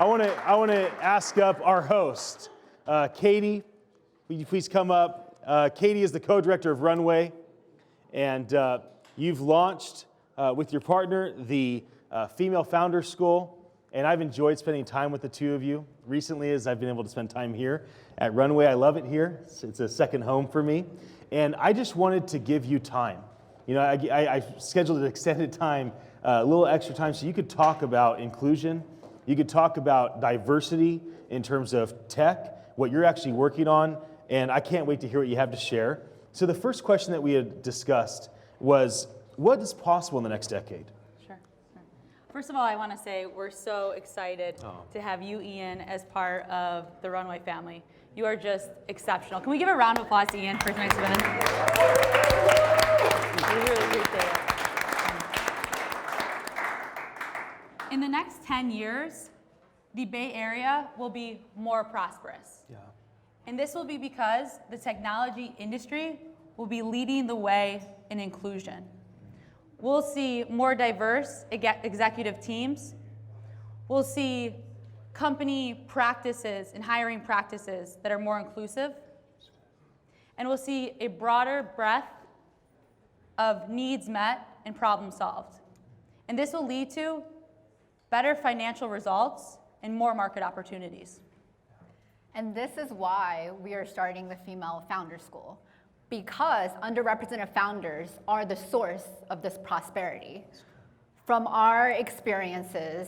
I want to ask up our host, Katie. Will you please come up? Katie is the co-director of Runway, and you've launched with your partner the Female Founder School, and I've enjoyed spending time with the two of you recently as I've been able to spend time here at Runway. I love it here. It's a second home for me, and I just wanted to give you time. You know, I scheduled an extended time, a little extra time, so you could talk about inclusion. You could talk about diversity in terms of tech, what you're actually working on, and I can't wait to hear what you have to share. So the first question that we had discussed was, what is possible in the next decade? Sure. First of all, I want to say we're so excited to have you, Ian, as part of the Runway family. You are just exceptional. Can we give a round of applause to Ian for his nice women? We really appreciate it. In the next 10 years, the Bay Area will be more prosperous. Yeah. And this will be because the technology industry will be leading the way in inclusion. We'll see more diverse executive teams. We'll see company practices and hiring practices that are more inclusive. And we'll see a broader breadth of needs met and problem solved. And this will lead to better financial results and more market opportunities. And this is why we are starting the Female Founder School, because underrepresented founders are the source of this prosperity. From our experiences,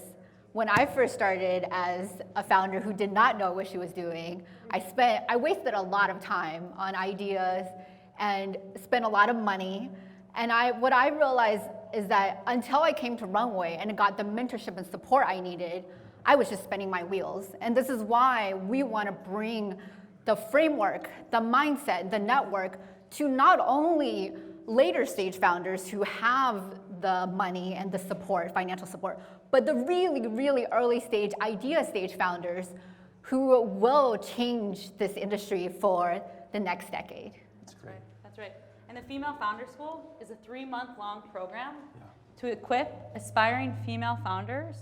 when I first started as a founder who did not know what she was doing, I wasted a lot of time on ideas and spent a lot of money. And what I realized is that until I came to Runway and got the mentorship and support I needed, I was just spinning my wheels. And this is why we want to bring the framework, the mindset, the network to not only later stage founders who have the money and the support, financial support, but the really, really early stage, idea stage founders who will change this industry for the next decade. That's great. That's right. And the Female Founder School is a 3-month-long program to equip aspiring female founders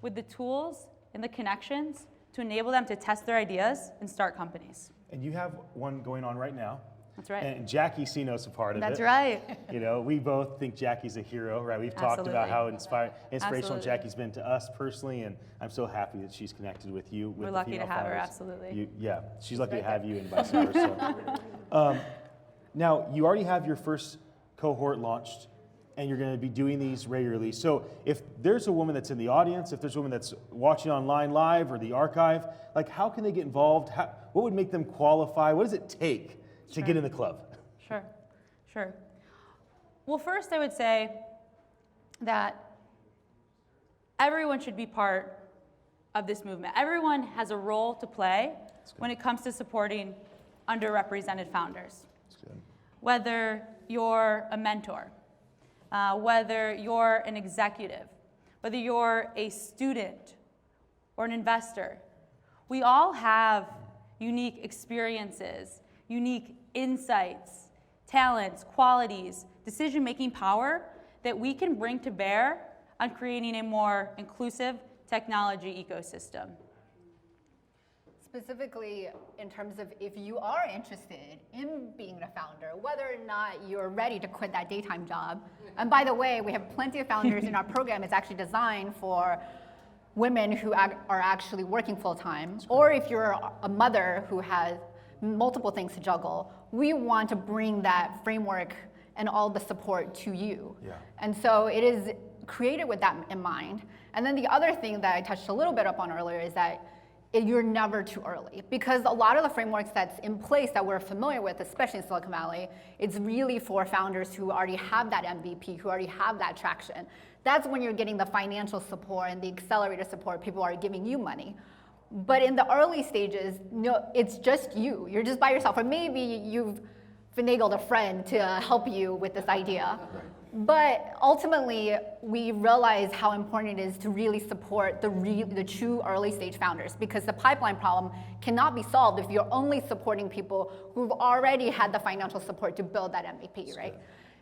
with the tools and the connections to enable them to test their ideas and start companies. And you have one going on right now. That's right. And Jackie Sino's a part of it. That's right. You know, we both think Jackie's a hero, right? We've talked about how inspirational Jackie's been to us personally, and I'm so happy that she's connected with you. We're lucky to have her, absolutely. She's lucky to have you and vice versa. Now, you already have your first cohort launched, and you're going to be doing these regularly. So if there's a woman that's in the audience, if there's a woman that's watching online live or the archive, like how can they get involved? What would make them qualify? What does it take to get in the club? Sure. Well, first I would say that everyone should be part of this movement. Everyone has a role to play when it comes to supporting underrepresented founders. Whether you're a mentor, whether you're an executive, whether you're a student or an investor, we all have unique experiences, unique insights, talents, qualities, decision-making power that we can bring to bear on creating a more inclusive technology ecosystem. Specifically, in terms of if you are interested in being a founder, whether or not you're ready to quit that daytime job. And by the way, we have plenty of founders in our program. It's actually designed for women who are actually working full-time. Or if you're a mother who has multiple things to juggle, we want to bring that framework and all the support to you. And so it is created with that in mind. And then the other thing that I touched a little bit up on earlier is that you're never too early, because a lot of the frameworks that's in place that we're familiar with, especially in Silicon Valley, it's really for founders who already have that MVP, who already have that traction. That's when you're getting the financial support and the accelerator support. People are giving you money. But in the early stages, no, it's just you. You're just by yourself, or maybe you've finagled a friend to help you with this idea. But ultimately, we realize how important it is to really support the true early stage founders, because the pipeline problem cannot be solved if you're only supporting people who've already had the financial support to build that MVP, right?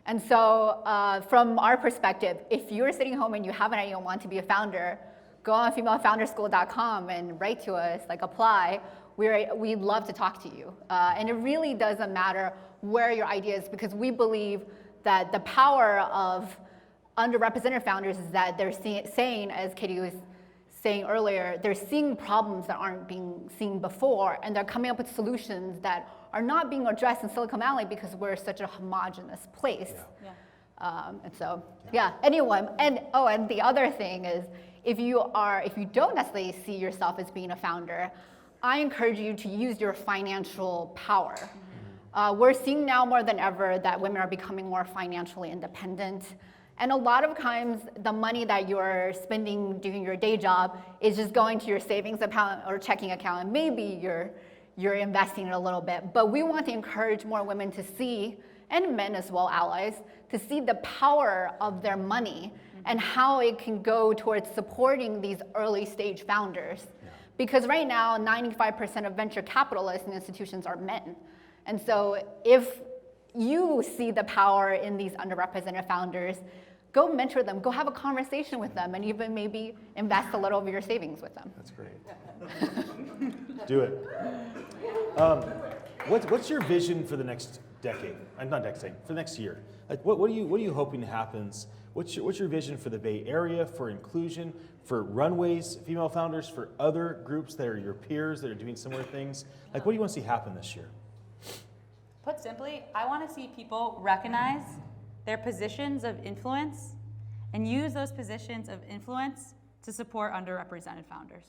And so from our perspective, if you're sitting home and you have an idea and want to be a founder, go on femalefounderschool.com and write to us, like apply. We'd love to talk to you. And it really doesn't matter where your idea is, because we believe that the power of underrepresented founders is that they're saying, as Katie was saying earlier, they're seeing problems that aren't being seen before, and they're coming up with solutions that are not being addressed in Silicon Valley because we're such a homogenous place. And so, anyone, and the other thing is, if you don't necessarily see yourself as being a founder, I encourage you to use your financial power. We're seeing now more than ever that women are becoming more financially independent. And a lot of times, the money that you're spending doing your day job is just going to your savings account or checking account, and maybe you're investing it a little bit. But we want to encourage more women to see, and men as well, allies, to see the power of their money and how it can go towards supporting these early stage founders. Because right now, 95% of venture capitalists and institutions are men. And so if you see the power in these underrepresented founders, go mentor them, go have a conversation with them, and even maybe invest a little of your savings with them. That's great. Do it. What's your vision for the next decade? Not decade, for the next year. Like, what are you hoping happens? What's your vision for the Bay Area, for inclusion, for Runway's female founders, for other groups that are your peers that are doing similar things? Like, what do you want to see happen this year? Put simply, I want to see people recognize their positions of influence and use those positions of influence to support underrepresented founders.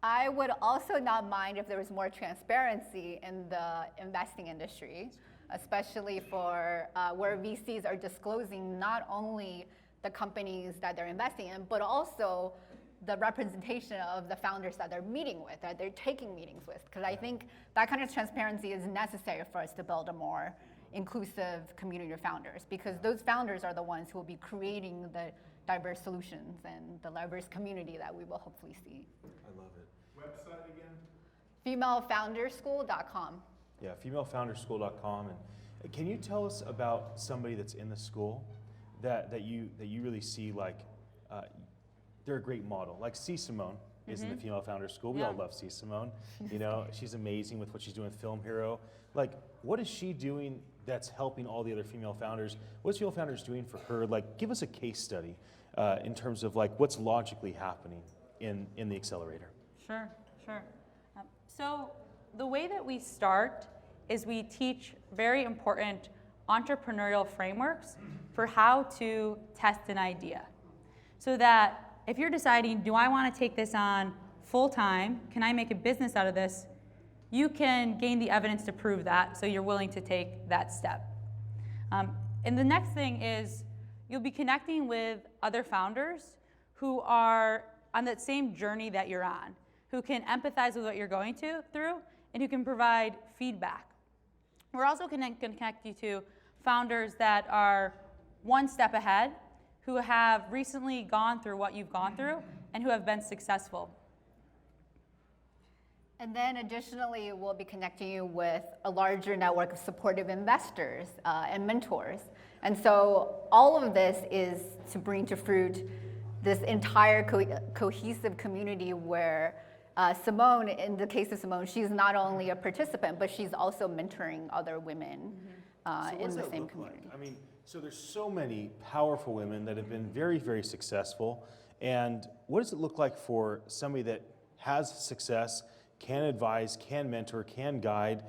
I would also not mind if there was more transparency in the investing industry, especially for where VCs are disclosing not only the companies that they're investing in, but also the representation of the founders that they're meeting with, that they're taking meetings with. Because I think that kind of transparency is necessary for us to build a more inclusive community of founders, because those founders are the ones who will be creating the diverse solutions and the diverse community that we will hopefully see. I love it. Website again? Femalefounderschool.com. Yeah, femalefounderschool.com. And can you tell us about somebody that's in the school that you really see like they're a great model? Like C. Simone is in the Female Founders School. We all love C. Simone. You know, she's amazing with what she's doing with Film Hero. Like, what is she doing that's helping all the other female founders? What's Female Founders doing for her? Like, give us a case study in terms of like what's logically happening in the accelerator. Sure. So the way that we start is we teach very important entrepreneurial frameworks for how to test an idea. So that if you're deciding, do I want to take this on full time? Can I make a business out of this? You can gain the evidence to prove that, so you're willing to take that step. And the next thing is you'll be connecting with other founders who are on that same journey that you're on, who can empathize with what you're going through, and who can provide feedback. We're also going to connect you to founders that are one step ahead, who have recently gone through what you've gone through, and who have been successful. And then additionally, we'll be connecting you with a larger network of supportive investors and mentors. And so all of this is to bring to fruit this entire cohesive community where Simone, in the case of Simone, she's not only a participant, but she's also mentoring other women in the same community. Like? I mean, so there's so many powerful women that have been very, very successful. And what does it look like for somebody that has success, can advise, can mentor, can guide?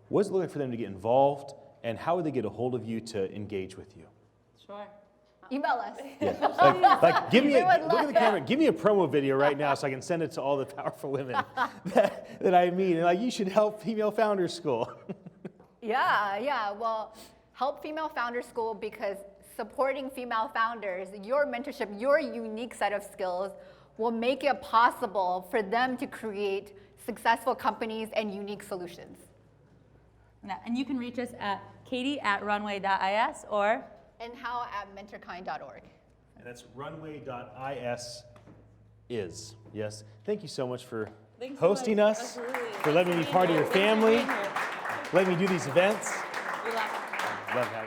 What does it look like for them to get involved, and how would they get a hold of you to engage with you? Sure. Email us. Yeah. Like give me We look would at love the camera. Give me a promo video right now so I can send it to all the powerful women that I meet. And like, you should help Female Founders School. Yeah. Well, help Female Founders School, because supporting female founders, your mentorship, your unique set of skills will make it possible for them to create successful companies and unique solutions. And you can reach us at katie@runway.is or Enhao@mentorkind.org. And that's runway.is is. Yes. Thank you so much for hosting us, for letting me be part of your family, letting me do these events. We love it. Love having you.